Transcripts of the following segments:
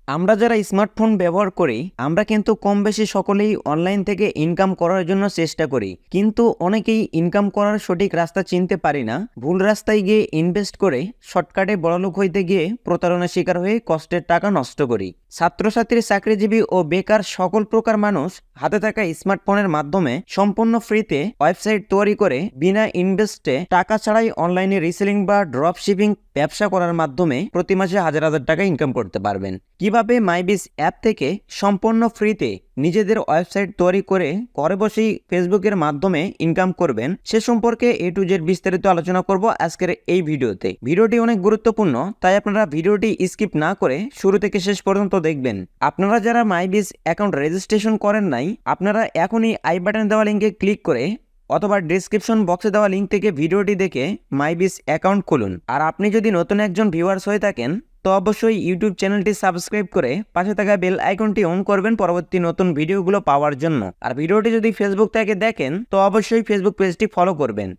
আমরা যারা স্মার্টফোন ব্যবহার করি আমরা কিন্তু কম বেশি সকলেই অনলাইন থেকে ইনকাম করার জন্য চেষ্টা করি, কিন্তু অনেকেই ইনকাম করার সঠিক রাস্তা চিনতে পারি না। ভুল রাস্তায় গিয়ে ইনভেস্ট করে শর্টকাটে বড়লোক হইতে গিয়ে প্রতারণার শিকার হয়ে কষ্টের টাকা নষ্ট করি। ছাত্রছাত্রী, চাকরিজীবী ও বেকার সকল প্রকার মানুষ হাতে থাকা স্মার্টফোনের মাধ্যমে সম্পূর্ণ ফ্রিতে ওয়েবসাইট তৈরি করে বিনা ইনভেস্টে টাকা ছাড়াই অনলাইনে রিসেলিং বা ড্রপ শিপিং ব্যবসা করার মাধ্যমে প্রতি মাসে হাজার হাজার টাকা ইনকাম করতে পারবেন। কিভাবে মাইবিজ অ্যাপ থেকে সম্পূর্ণ ফ্রিতে নিজেদের ওয়েবসাইট তৈরি করে ঘরে বসেই ফেসবুকের মাধ্যমে ইনকাম করবেন সে সম্পর্কে এ টু জেড বিস্তারিত আলোচনা করব আজকের এই ভিডিওতে। ভিডিওটি অনেক গুরুত্বপূর্ণ, তাই আপনারা ভিডিওটি স্কিপ না করে শুরু থেকে শেষ পর্যন্ত দেখবেন। আপনারা যারা মাইবিজ অ্যাকাউন্ট রেজিস্ট্রেশন করেন নাই, আপনারা এখনই আই বাটনে দেওয়া লিঙ্কে ক্লিক করে অথবা ডেসক্রিপশন বক্সে দেওয়া লিঙ্ক থেকে ভিডিওটি দেখে মাইবিজ অ্যাকাউন্ট খুলুন। আর আপনি যদি নতুন একজন ভিউয়ার্স হয়ে থাকেন তো অবশ্যই ইউটিউব চ্যানেলটি সাবস্ক্রাইব করে পাশে থাকা বেল আইকনটি অন করবেন পরবর্তী নতুন ভিডিওগুলো পাওয়ার জন্য। আর ভিডিওটি যদি ফেসবুক থেকে দেখেন তো অবশ্যই ফেসবুক পেজটি ফলো করবেন।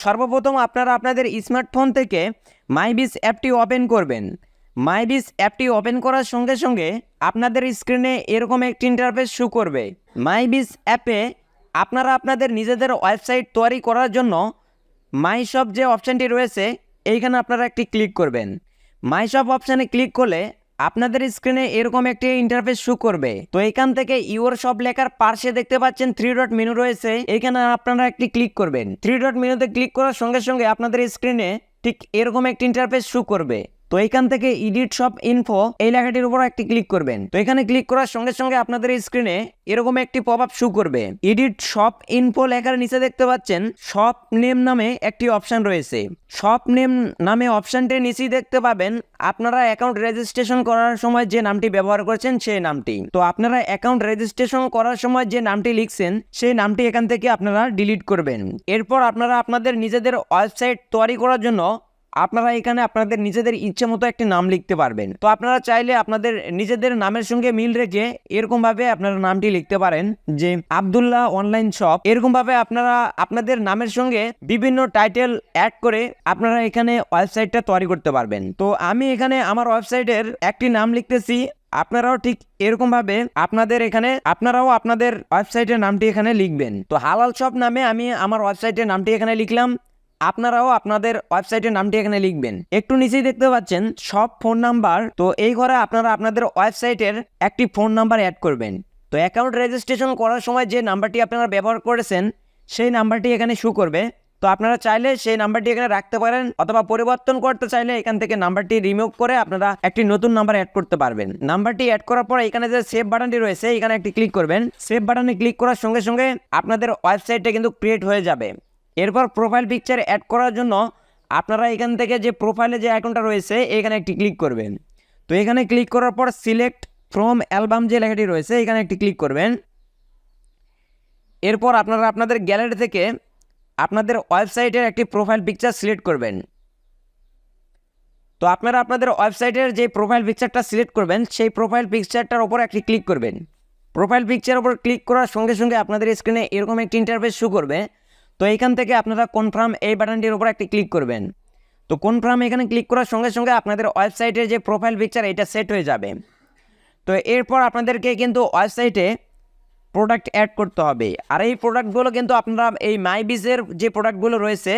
সর্বপ্রথম আপনারা আপনাদের স্মার্টফোন থেকে মাইবিজ অ্যাপটি ওপেন করবেন। মাইবিজ অ্যাপটি ওপেন করার সঙ্গে সঙ্গে আপনাদের স্ক্রিনে এরকম একটি ইন্টারফেস শো করবে। মাইবিজ অ্যাপে আপনারা আপনাদের নিজেদের ওয়েবসাইট তৈরি করার জন্য মাইশপ যে অপশানটি রয়েছে এইখানে আপনারা একটি ক্লিক করবেন। মাইশপ অপশানে ক্লিক করলে আপনাদের স্ক্রিনে এরকম একটি ইন্টারফেস শো করবে। তো এখান থেকে ইউর শপ লেখার পাশে দেখতে পাচ্ছেন 3 ডট মেনু রয়েছে, এখানে আপনারা একটি ক্লিক করবেন। 3 ডট মেনুতে ক্লিক করার সঙ্গে সঙ্গে আপনাদের স্ক্রিনে ঠিক এরকম একটি ইন্টারফেস শো করবে। তো এখান থেকে এডিট শপ ইনফো এই লেখাটির উপর একটি ক্লিক করবেন। তো এখানে ক্লিক করার সঙ্গে সঙ্গে আপনাদের স্ক্রিনে এরকম একটি পপআপ শো করবে। এডিট শপ ইনফো লেখার নিচে দেখতে পাচ্ছেন শপ নেম নামে একটি অপশন রয়েছে। শপ নেম নামে অপশনটির নিচেই দেখতে পাবেন আপনারা অ্যাকাউন্ট রেজিস্ট্রেশন করার সময় যে নামটি ব্যবহার করছেন সেই নামটি। তো আপনারা অ্যাকাউন্ট রেজিস্ট্রেশন করার সময় যে নামটি লিখছেন সেই নামটি এখান থেকে আপনারা ডিলিট করবেন। এরপর আপনারা আপনাদের নিজেদের ওয়েবসাইট তৈরি করার জন্য আপনারা এখানে আপনাদের নিজেদের ইচ্ছে মতো একটি নাম লিখতে পারবেন। তো আপনারা চাইলে আপনাদের নিজেদের নামের সঙ্গে মিল রেখে এরকম ভাবে আপনারা নামটি লিখতে পারেন যে আব্দুল্লাহ অনলাইন শপ। এরকম ভাবে আপনারা আপনাদের নামের সঙ্গে বিভিন্ন টাইটেল অ্যাড করে আপনারা এখানে ওয়েবসাইটটা তৈরি করতে পারবেন। তো আমি এখানে আমার ওয়েবসাইটের একটি নাম লিখতেছি, আপনারাও ঠিক এরকম ভাবে আপনারাও আপনাদের ওয়েবসাইটের নামটি এখানে লিখবেন। তো হালাল শপ নামে আমি আমার ওয়েবসাইটের নামটি এখানে লিখলাম, আপনারাও আপনাদের ওয়েবসাইটের নামটি এখানে লিখবেন। একটু নিচেই দেখতে পাচ্ছেন সব ফোন নাম্বার। তো এই ঘরে আপনারা আপনাদের ওয়েবসাইটের একটি ফোন নাম্বার অ্যাড করবেন। তো অ্যাকাউন্ট রেজিস্ট্রেশন করার সময় যে নাম্বারটি আপনারা ব্যবহার করেছেন সেই নাম্বারটি এখানে শো করবে। তো আপনারা চাইলে সেই নাম্বারটি এখানে রাখতে পারেন অথবা পরিবর্তন করতে চাইলে এখান থেকে নাম্বারটি রিমুভ করে আপনারা একটি নতুন নাম্বার অ্যাড করতে পারবেন। নাম্বারটি অ্যাড করার পর এখানে যে সেভ বাটনটি রয়েছে এখানে একটি ক্লিক করবেন। সেভ বাটনে ক্লিক করার সঙ্গে সঙ্গে আপনাদের ওয়েবসাইটটা কিন্তু ক্রিয়েট হয়ে যাবে। এরপর প্রোফাইল পিকচার অ্যাড করার জন্য আপনারা এখান থেকে যে প্রোফাইলে যে আইকনটা রয়েছে এখানে একটি ক্লিক করবেন। তো এখানে ক্লিক করার পর সিলেক্ট ফ্রম অ্যালবাম যে লেখাটি রয়েছে এখানে একটি ক্লিক করবেন। এরপর আপনারা আপনাদের গ্যালারি থেকে আপনাদের ওয়েবসাইটের একটি প্রোফাইল পিকচার সিলেক্ট করবেন। তো আপনারা আপনাদের ওয়েবসাইটের যে প্রোফাইল পিকচারটা সিলেক্ট করবেন সেই প্রোফাইল পিকচারটার উপর একটি ক্লিক করবেন। প্রোফাইল পিকচারের উপর ক্লিক করার সঙ্গে সঙ্গে আপনাদের স্ক্রিনে এরকম একটি ইন্টারফেস শো করবে। তো এখান থেকে আপনারা কনফার্ম এই বাটনটির উপর একটি ক্লিক করবেন। তো কনফার্ম এখানে ক্লিক করার সঙ্গে সঙ্গে আপনাদের ওয়েবসাইটের যে প্রোফাইল পিকচার এটা সেট হয়ে যাবে। তো এরপর আপনাদেরকে কিন্তু ওয়েবসাইটে প্রোডাক্ট অ্যাড করতে হবে। আর এই প্রোডাক্টগুলো কিন্তু আপনারা এই মাইবিজের যে প্রোডাক্টগুলো রয়েছে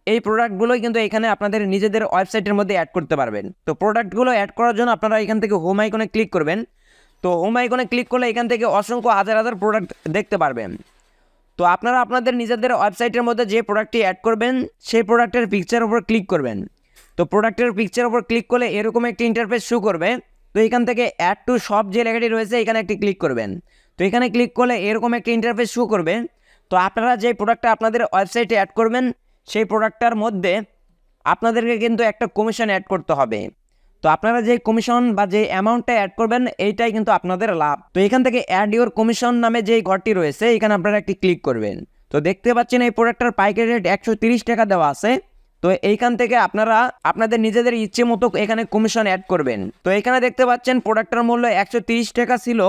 এই প্রোডাক্টগুলোই কিন্তু এখানে আপনাদের নিজেদের ওয়েবসাইটের মধ্যে অ্যাড করতে পারবেন। তো প্রোডাক্টগুলো অ্যাড করার জন্য আপনারা এখান থেকে হোম আইকনে ক্লিক করবেন। তো হোম আইকনে ক্লিক করলে এখান থেকে অসংখ্য হাজার হাজার প্রোডাক্ট দেখতে পারবেন। তো আপনারা আপনাদের নিজেদের ওয়েবসাইটের মধ্যে যে প্রোডাক্টটি অ্যাড করবেন সেই প্রোডাক্টের পিকচার উপর ক্লিক করবেন। তো প্রোডাক্টের পিকচার উপর ক্লিক করলে এরকম একটি ইন্টারফেস শো করবে। তো এখান থেকে অ্যাড টু শপ যে লেখাটি রয়েছে এখানে একটি ক্লিক করবেন। তো এখানে ক্লিক করলে এরকম একটি ইন্টারফেস শো করবে। তো আপনারা যে প্রোডাক্টটা আপনাদের ওয়েবসাইটে অ্যাড করবেন সেই প্রোডাক্টটার মধ্যে আপনাদেরকে কিন্তু একটা কমিশন অ্যাড করতে হবে। তো আপনারা যে কমিশন বা যে অ্যামাউন্টটা অ্যাড করবেন এইটাই কিন্তু আপনাদের লাভ। তো এখান থেকে অ্যাড ইউর কমিশন নামে যে ঘরটি রয়েছে এখানে আপনারা একটি ক্লিক করবেন। তো দেখতে পাচ্ছেন এই প্রোডাক্টটার পাইকারি রেট 130 টাকা দেওয়া আছে। তো এইখান থেকে আপনারা আপনাদের নিজেদের ইচ্ছে মতো এখানে কমিশন অ্যাড করবেন। তো এখানে দেখতে পাচ্ছেন প্রোডাক্টটার মূল্য 130 টাকা ছিল।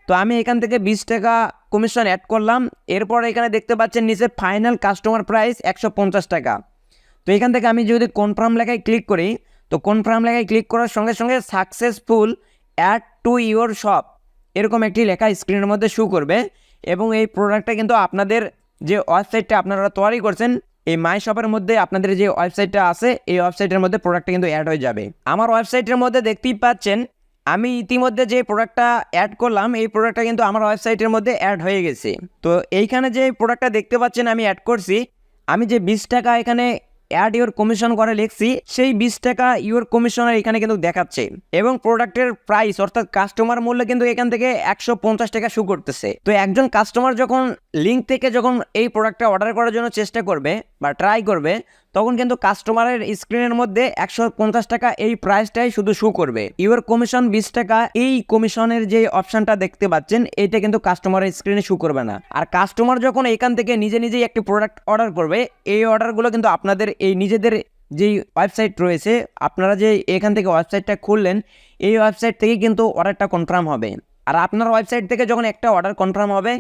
তো আমি এখান থেকে 20 টাকা কমিশন অ্যাড করলাম। এরপর এখানে দেখতে পাচ্ছেন নিচে ফাইনাল কাস্টমার প্রাইস 150 টাকা। তো এখান থেকে আমি যদি কনফার্ম লেখায় ক্লিক করি, তো কনফার্ম লেখায় ক্লিক করার সঙ্গে সঙ্গে successful add to your shop এরকম একটি লেখা স্ক্রিনের মধ্যে শো করবে। এবং এই প্রোডাক্টটা কিন্তু আপনাদের যে ওয়েবসাইটটা আপনারা তৈরি করছেন এই মাই শপের মধ্যে আপনাদের যে ওয়েবসাইটটা আছে এই ওয়েবসাইটের মধ্যে প্রোডাক্টটা কিন্তু অ্যাড হয়ে যাবে। আমার ওয়েবসাইটের মধ্যে দেখতেই পাচ্ছেন আমি ইতিমধ্যে যে প্রোডাক্টটা অ্যাড করলাম এই প্রোডাক্টটা কিন্তু আমার ওয়েবসাইটের মধ্যে অ্যাড হয়ে গেছে। তো এইখানে যে প্রোডাক্টটা দেখতে পাচ্ছেন আমি অ্যাড করছি, আমি যে 20 টাকা এখানে অ্যাড ইওর কমিশন করে লিখছি সেই 20 টাকা ইওর কমিশনের এখানে কিন্তু দেখাচ্ছে এবং প্রোডাক্টের প্রাইস অর্থাৎ কাস্টমার মূল্য কিন্তু এখান থেকে 150 টাকা শো করতেছে। তো একজন কাস্টমার যখন লিঙ্ক থেকে যখন এই প্রোডাক্টটা অর্ডার করার জন্য চেষ্টা করবে বা ট্রাই করবে তখন কিন্তু কাস্টমারের স্ক্রিনের মধ্যে 150 টাকা এই প্রাইসটাই শুধু শো করবে। ইওর কমিশন 20 টাকা এই কমিশনের যে অপশনটা দেখতে পাচ্ছেন এইটা কিন্তু কাস্টমারের স্ক্রিনে শো করবে না। আর কাস্টমার যখন এখান থেকে নিজেই একটি প্রোডাক্ট অর্ডার করবে এই অর্ডারগুলো কিন্তু আপনাদের এই নিজেদের যেই ওয়েবসাইট রয়েছে আপনারা যে এখান থেকে ওয়েবসাইটটা খুললেন এই ওয়েবসাইট থেকে কিন্তু অর্ডারটা কনফার্ম হবে। আর আপনার ওয়েবসাইট থেকে যখন একটা অর্ডার কনফার্ম হবে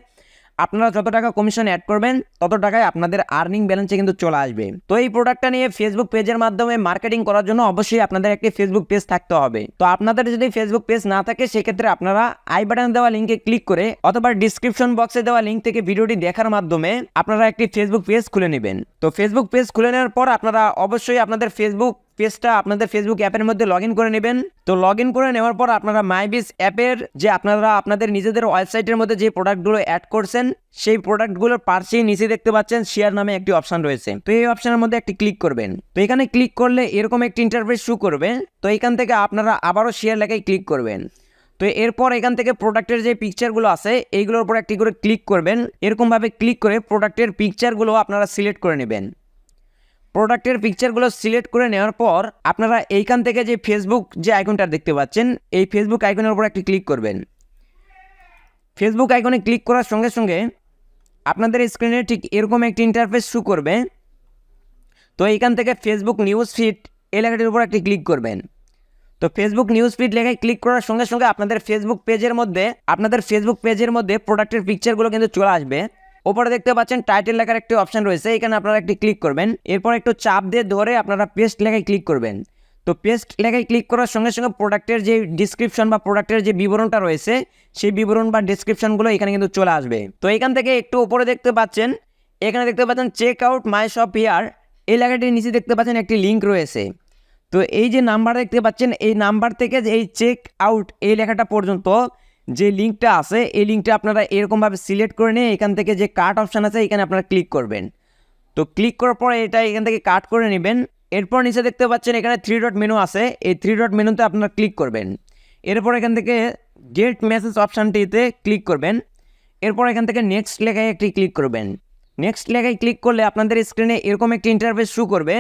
আপনারা যত টাকা কমিশন অ্যাড করবেন তত টাকায় আপনাদের আর্নিং ব্যালেন্সে কিন্তু চলে আসবে। তো এই প্রোডাক্টটা নিয়ে ফেসবুক পেজের মাধ্যমে মার্কেটিং করার জন্য অবশ্যই আপনাদের একটি ফেসবুক পেজ থাকতে হবে। তো আপনাদের যদি ফেসবুক পেজ না থাকে সেক্ষেত্রে আপনারা আই বাটনে দেওয়া লিঙ্কে ক্লিক করে অথবা ডিসক্রিপশন বক্সে দেওয়া লিঙ্ক থেকে ভিডিওটি দেখার মাধ্যমে আপনারা একটি ফেসবুক পেজ খুলে নেবেন। তো ফেসবুক পেজ খুলে নেওয়ার পর আপনারা অবশ্যই আপনাদের ফেসবুক পেজটা আপনাদের ফেসবুক অ্যাপের মধ্যে লগ ইন করে নেবেন। তো লগ ইন করে নেওয়ার পর আপনারা মাইবিজ অ্যাপের যে আপনারা আপনাদের নিজেদের ওয়েবসাইটের মধ্যে যে প্রোডাক্টগুলো অ্যাড করছেন সেই প্রোডাক্টগুলোর পাশেই নিচে দেখতে পাচ্ছেন শেয়ার নামে একটি অপশন রয়েছে। তো এই অপশনের মধ্যে একটি ক্লিক করবেন। তো এখানে ক্লিক করলে এরকম একটি ইন্টারফেস শো করবে। তো এখান থেকে আপনারা আবারও শেয়ার লেখায় ক্লিক করবেন। তো এরপর এখান থেকে প্রোডাক্টের যে পিকচারগুলো আছে এইগুলোর উপর একটি করে ক্লিক করবেন। এরকমভাবে ক্লিক করে প্রোডাক্টের পিকচারগুলো আপনারা সিলেক্ট করে নেবেন। প্রোডাক্টের পিকচারগুলো সিলেক্ট করে নেওয়ার পর আপনারা এইখান থেকে যে ফেসবুক যে আইকনটা দেখতে পাচ্ছেন এই ফেসবুক আইকনের উপর একটি ক্লিক করবেন। ফেসবুক আইকনে ক্লিক করার সঙ্গে সঙ্গে আপনাদের স্ক্রিনে ঠিক এরকম একটি ইন্টারফেস শো করবে। তো এইখান থেকে ফেসবুক নিউজ ফিড এই লেখাটির উপর একটি ক্লিক করবেন। তো ফেসবুক নিউজ ফিড লেখায় ক্লিক করার সঙ্গে সঙ্গে আপনাদের ফেসবুক পেজের মধ্যে প্রোডাক্টের পিকচারগুলো কিন্তু চলে আসবে। ওপরে দেখতে পাচ্ছেন টাইটেল লেখার একটি অপশন রয়েছে, এখানে আপনারা একটি ক্লিক করবেন। এরপর একটু চাপ দিয়ে ধরে আপনারা পেস্ট লেখায় ক্লিক করবেন। তো পেস্ট লেখায় ক্লিক করার সঙ্গে সঙ্গে প্রোডাক্টের যে ডিসক্রিপশন বা প্রোডাক্টের যে বিবরণটা রয়েছে সেই বিবরণ বা ডিসক্রিপশনগুলো এখানে কিন্তু চলে আসবে। তো এখান থেকে একটু উপরে দেখতে পাচ্ছেন এখানে দেখতে পাচ্ছেন check out my shop here এই লেখাটির নিচে দেখতে পাচ্ছেন একটি লিঙ্ক রয়েছে। তো এই যে নাম্বার দেখতে পাচ্ছেন এই নাম্বার থেকে এই চেক আউট এই লেখাটা পর্যন্ত যে লিঙ্কটা আছে এই লিঙ্কটা আপনারা এরকমভাবে সিলেক্ট করে নিয়ে এখান থেকে যে কাট অপশান আছে এখানে আপনারা ক্লিক করবেন। তো ক্লিক করার পর এটা এখান থেকে কাট করে নেবেন। এরপর নিচে দেখতে পাচ্ছেন এখানে 3 ডট মেনু আছে, এই 3 ডট মেনুতে আপনারা ক্লিক করবেন। এরপর এখান থেকে গেট মেসেজ অপশানটিতে ক্লিক করবেন। এরপর এখান থেকে নেক্সট লেখায় একটি ক্লিক করবেন। নেক্সট লেখায় ক্লিক করলে আপনাদের স্ক্রিনে এরকম একটি ইন্টারফেস শো করবে।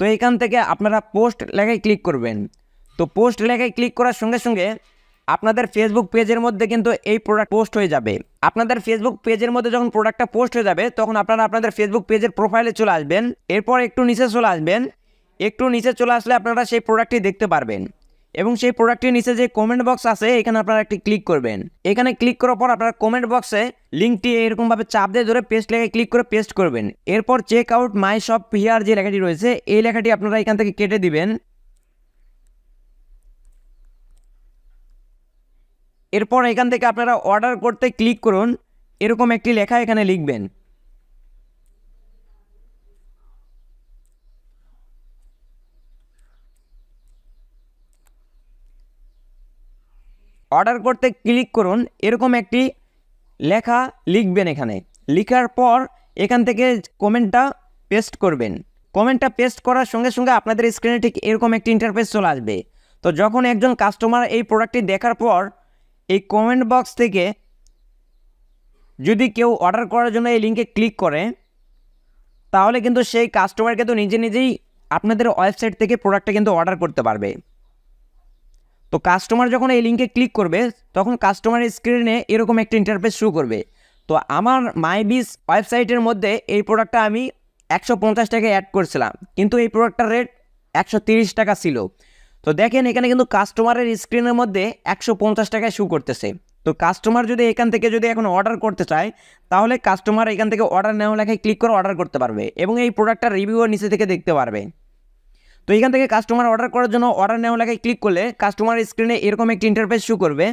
তো এখান থেকে আপনারা পোস্ট লেখায় ক্লিক করবেন। তো পোস্ট লেখায় ক্লিক করার সঙ্গে সঙ্গে আপনাদের ফেসবুক পেজের মধ্যে কিন্তু এই প্রোডাক্ট পোস্ট হয়ে যাবে। আপনাদের ফেসবুক পেজের মধ্যে যখন প্রোডাক্টটা পোস্ট হয়ে যাবে তখন আপনারা আপনাদের ফেসবুক পেজের প্রোফাইলে চলে আসবেন। এরপর একটু নিচে চলে আসবেন। একটু নিচে চলে আসলে আপনারা সেই প্রোডাক্টটি দেখতে পারবেন এবং সেই প্রোডাক্টটির নিচে যে কমেন্ট বক্স আছে এখানে আপনারা একটি ক্লিক করবেন। এখানে ক্লিক করার পর আপনারা কমেন্ট বক্সে লিঙ্কটি এরকমভাবে চাপ দিয়ে ধরে পেস্ট লেখায় ক্লিক করে পেস্ট করবেন। এরপর check out my shop here যে লেখাটি রয়েছে এই লেখাটি আপনারা এখান থেকে কেটে দিবেন। এরপর এখান থেকে আপনারা অর্ডার করতে ক্লিক করুন, এরকম একটি লেখা এখানে লিখবেন। অর্ডার করতে ক্লিক করুন এরকম একটি লেখা লিখবেন। এখানে লেখার পর এখান থেকে কমেন্টটা পেস্ট করবেন। কমেন্টটা পেস্ট করার সঙ্গে সঙ্গে আপনাদের স্ক্রিনে ঠিক এরকম একটি ইন্টারফেস চলে আসবে। তো যখন একজন কাস্টমার এই প্রোডাক্টটি দেখার পর এই কমেন্ট বক্স থেকে যদি কেউ অর্ডার করার জন্য এই লিঙ্কে ক্লিক করে তাহলে কিন্তু সেই কাস্টমার কিন্তু নিজেই আপনাদের ওয়েবসাইট থেকে প্রোডাক্টটা কিন্তু অর্ডার করতে পারবে। তো কাস্টমার যখন এই লিঙ্কে ক্লিক করবে তখন কাস্টমারের স্ক্রিনে এরকম একটা ইন্টারফেস শো করবে। তো আমার মাইবিজ ওয়েবসাইটের মধ্যে এই প্রোডাক্টটা আমি 150 টাকা অ্যাড করছিলাম কিন্তু এই প্রোডাক্টটার রেট 130 টাকা ছিল। তো দেখেন এখানে কিন্তু কাস্টমারের স্ক্রিনের মধ্যে 150 টাকায় শো করতেছে। তো কাস্টমার যদি এখান থেকে যদি এখন অর্ডার করতে চায় তাহলে কাস্টমার এখান থেকে অর্ডার নেওয়া লেখায় ক্লিক করে অর্ডার করতে পারবে এবং এই প্রোডাক্টটার রিভিউও নিচে থেকে দেখতে পারবে। তো এখান থেকে কাস্টমার অর্ডার করার জন্য অর্ডার নেওয়া লেখায় ক্লিক করলে কাস্টমার স্ক্রিনে এরকম একটি ইন্টারফেস শো করবে।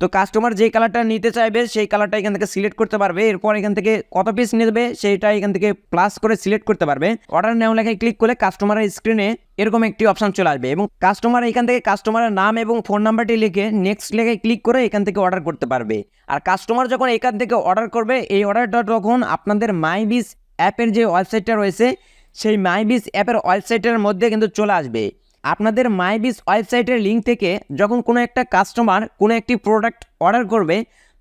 তো কাস্টমার যেই কালারটা নিতে চাইবে সেই কালারটা এখান থেকে সিলেক্ট করতে পারবে। এরপর এখান থেকে কত পিস নেবে সেইটা এখান থেকে প্লাস করে সিলেক্ট করতে পারবে। অর্ডার নেওয়া লেখায় ক্লিক করলে কাস্টমারের স্ক্রিনে এরকম একটি অপশন চলে আসবে এবং কাস্টমার এখান থেকে কাস্টমারের নাম এবং ফোন নাম্বারটি লিখে নেক্সট লেখায় ক্লিক করে এখান থেকে অর্ডার করতে পারবে। আর কাস্টমার যখন এখান থেকে অর্ডার করবে এই অর্ডারটা তখন আপনাদের মাইবিজ অ্যাপের যে ওয়েবসাইটটা রয়েছে সেই মাইবিজ অ্যাপের ওয়েবসাইটের মধ্যে কিন্তু চলে আসবে। আপনাদের মাইবিজ ওয়েবসাইটের লিঙ্ক থেকে যখন কোনো একটা কাস্টমার কোনো একটি প্রোডাক্ট অর্ডার করবে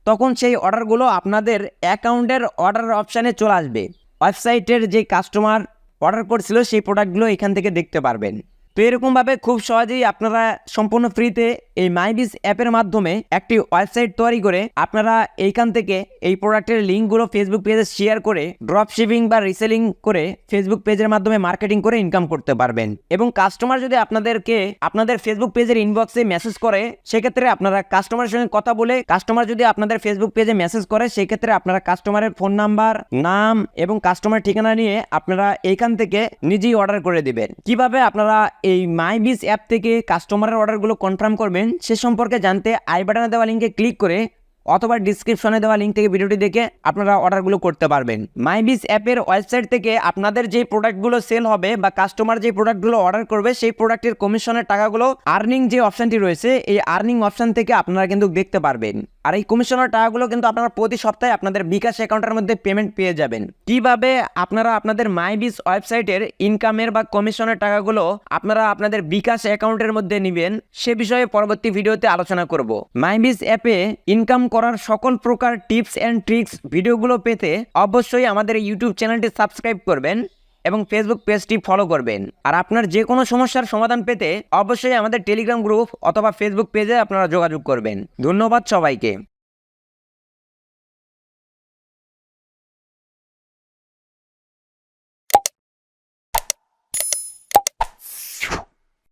তখন সেই অর্ডারগুলো আপনাদের অ্যাকাউন্টের অর্ডার অপশানে চলে আসবে। ওয়েবসাইটের যে কাস্টমার অর্ডার করছিল সেই প্রোডাক্টগুলো এখান থেকে দেখতে পারবেন। তো এরকমভাবে খুব সহজেই আপনারা সম্পূর্ণ ফ্রিতে এই মাইবিজ অ্যাপের মাধ্যমে একটি ওয়েবসাইট তৈরি করে আপনারা এইখান থেকে এই প্রোডাক্টের লিঙ্কগুলো ফেসবুক পেজে শেয়ার করে ড্রপ শিপিং বা রিসেলিং করে ফেসবুক পেজের মাধ্যমে মার্কেটিং করে ইনকাম করতে পারবেন। এবং কাস্টমার যদি আপনাদেরকে আপনাদের ফেসবুক পেজের ইনবক্সে মেসেজ করে সেক্ষেত্রে আপনারা কাস্টমারের সঙ্গে কথা বলে কাস্টমার যদি আপনাদের ফেসবুক পেজে মেসেজ করে সেক্ষেত্রে আপনারা কাস্টমারের ফোন নাম্বার, নাম এবং কাস্টমার ঠিকানা নিয়ে আপনারা এইখান থেকে নিজেই অর্ডার করে দিবেন। কিভাবে আপনারা এই মাইবিজ অ্যাপ থেকে কাস্টমারের অর্ডারগুলো কনফার্ম করবেন সে সম্পর্কে জানতে আই বাটনে দেওয়া লিঙ্কে ক্লিক করে অথবা ডিসক্রিপশনে দেওয়া লিঙ্ক থেকে ভিডিওটি দেখে আপনারা অর্ডারগুলো করতে পারবেন। মাইবিজ অ্যাপের ওয়েবসাইট থেকে আপনাদের যে প্রোডাক্টগুলো সেল হবে বা কাস্টমার যে প্রোডাক্টগুলো অর্ডার করবে সেই প্রোডাক্টের কমিশনের টাকাগুলো আর্নিং যে অপশানটি রয়েছে এই আর্নিং অপশান থেকে আপনারা কিন্তু দেখতে পারবেন। আর এই কমিশনের টাকাগুলো কিন্তু আপনারা প্রতি সপ্তাহে আপনাদের বিকাশ অ্যাকাউন্টের মধ্যে পেমেন্ট পেয়ে যাবেন। কিভাবে আপনারা আপনাদের মাইবিজ ওয়েবসাইটের ইনকামের বা কমিশনের টাকাগুলো আপনারা আপনাদের বিকাশ অ্যাকাউন্টের মধ্যে নেবেন সে বিষয়ে পরবর্তী ভিডিওতে আলোচনা করব। মাইবিজ অ্যাপে ইনকাম করার সকল প্রকার টিপস অ্যান্ড ট্রিক্স ভিডিওগুলো পেতে অবশ্যই আমাদের ইউটিউব চ্যানেলটি সাবস্ক্রাইব করবেন এবং ফেসবুক পেজটি ফলো করবেন। আর আপনার যে কোনো সমস্যার সমাধান পেতে অবশ্যই আমাদের টেলিগ্রাম গ্রুপ অথবা ফেসবুক পেজে আপনারা যোগাযোগ করবেন। ধন্যবাদ সবাইকে।